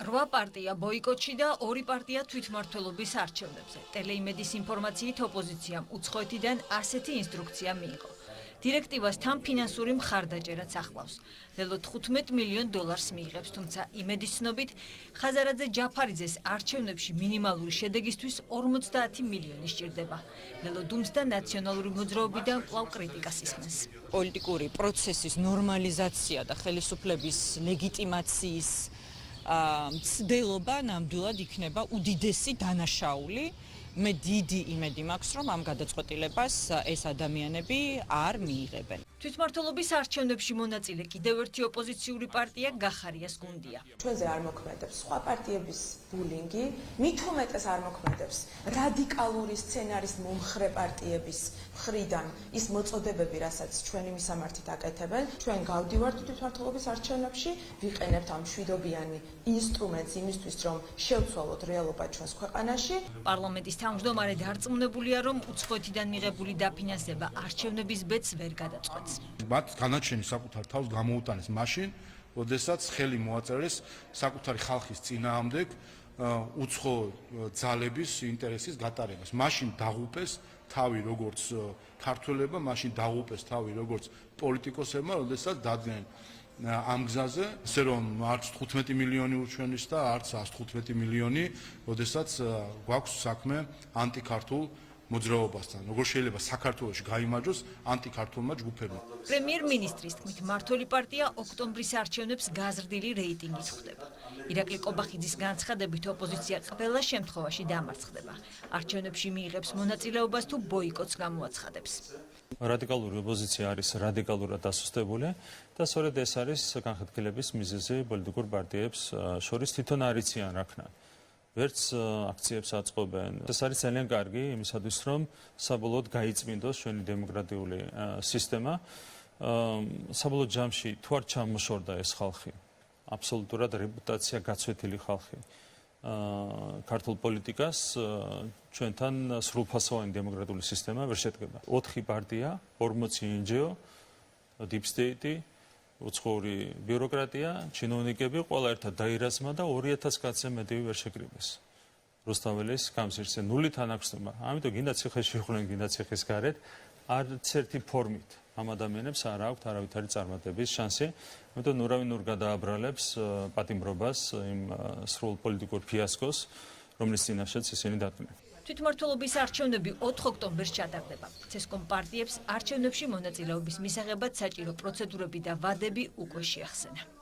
8 პარტია ბოიკოტში და 2 პარტია თვითმმართველობის არჩევნებზე. ტელეიმედის ინფორმაციით ოპოზიციამ უცხოეთიდან ასეთი ინსტრუქცია მიიღო. დირექტივას თან ფინანსური მხარდაჭერაც ახლავს. ლელო $15 მილიონ მიიღებს, თუმცა იმედის ცნობით ხაზარაძე ჯაფარიძეს არჩევნებში მინიმალური შედეგისთვის 50 მილიონი სჭირდება. ლელო დუმს და ნაციონალური მოძრაობიდან კვლავ კრიტიკას ისმენს. პოლიტიკური პროცესის ნორმალიზაცია და ხელისუფლების ლეგიტიმაციის ცდელობა ნამდვილად იქნება უდიდესი დანაშაული. მე დიდი იმედი მაქვს, რომ ამ გადაწყვეტილებას ეს ადამიანები არ მიიღებენ. თვითმმართველობის არჩევნებში მონაწილე კიდევ ერთი ოპოზიციური პარტია გახარიას გუნდია. ჩვენზე არ მოქმედებს სხვა პარტიების ბულინგი, მით უმეტეს არ მოქმედებს რადიკალური სცენარის მომხრე პარტიების მხრიდან ის მოწოდებები, რასაც ჩვენი მისამართით აკეთებენ. ჩვენ გავდივართ თვითმმართველობის არჩევნებში, ვიყენებთ ამ მშვიდობიანი ინსტრუმენტს იმისთვის, რომ შევცვალოთ რეალობა ჩვენს ქვეყანაში. პარლამენტის თავმჯდომარე დარწმუნებულია, რომ უცხოეთიდან მიღებული დაფინანსება არჩევნების ბედს ვერ გადაწყვეტს. მათ განაჩენი საკუთარ თავს გამოუტანეს მაშინ, როდესაც ხელი მოაწერეს საკუთარი ხალხის წინააღმდეგ უცხო ძალების ინტერესის გატარებას. მაშინ დაღუპეს თავი როგორც ქართველებმა, მაშინ დაღუპეს თავი როგორც პოლიტიკოსებმა, როდესაც დადგნენ ამ გზაზე, ისე რომ არც 15 მილიონი ურჩევნის და არც 115 მილიონი, როდესაც გვაქვს საქმე ანტიქართულ მოძრაობასთან. როგორ შეიძლება საქართველოში გაიმარჯვოს ანტიქართულმა ჯგუფებმა. პრემიერ-მინისტრის თქმით, მმართველი პარტია ოქტომბრის არჩევნებს გაზრდილი რეიტინგით ხვდება. ირაკლი ყობახიძის განცხადებით, ოპოზიცია ყველა შემთხვევაში დამარცხდება. არჩევნებში მიიღებს მონაწილეობას თუ ბოიკოტს გამოაცხადებს. რადიკალური ოპოზიცია არის რადიკალურად დასუსტებული და სწორედ ეს არის განხეთქილების მიზეზი პოლიტიკურ პარტიებს შორის თვითონ არ იციან რა ქნა. ვერც აქციებს აწყობენ. ეს არის ძალიან კარგი იმისათვის, რომ საბოლოოდ გაიწმინდოს ჩვენი დემოკრატიული სისტემა. საბოლოო ჯამში თუ არ ჩამოშორდა ეს ხალხი, აბსოლუტურად რეპუტაცია გაცვეთილი ხალხი ქართულ პოლიტიკას, ჩვენთან სრულფასოვანი დემოკრატიული სისტემა ვერ შედგება. 4 პარტია, 40 NGO, deep state, უცხოური ბიუროკრატია, ჩინოვნიკები ყველა ერთად დაირაზმა და 2000 კაცზე მეტი ვერ შეკრიბეს. რუსთაველის გამზირზე ნული თანახმობა. ამიტომ გინდა ციხეში იყვნენ, გინდა ციხის გარეთ, არც ერთი ფორმით ამ ადამიანებს არ აქვთ არავითარი წარმატების შანსი. ამიტომ ნურავინურ გადააბრალებს პატიმრობას იმ სრულ პოლიტიკურ ფიასკოს, რომლის წინაშეც ისინი დადგნენ. თვითმმართველობის არჩევნები 4 ოქტომბერს ჩატარდება. ცესკომ პარტიებს არჩევნებში მონაწილეობის მისაღებად საჭირო პროცედურები და ვადები უკვე შეახსენა.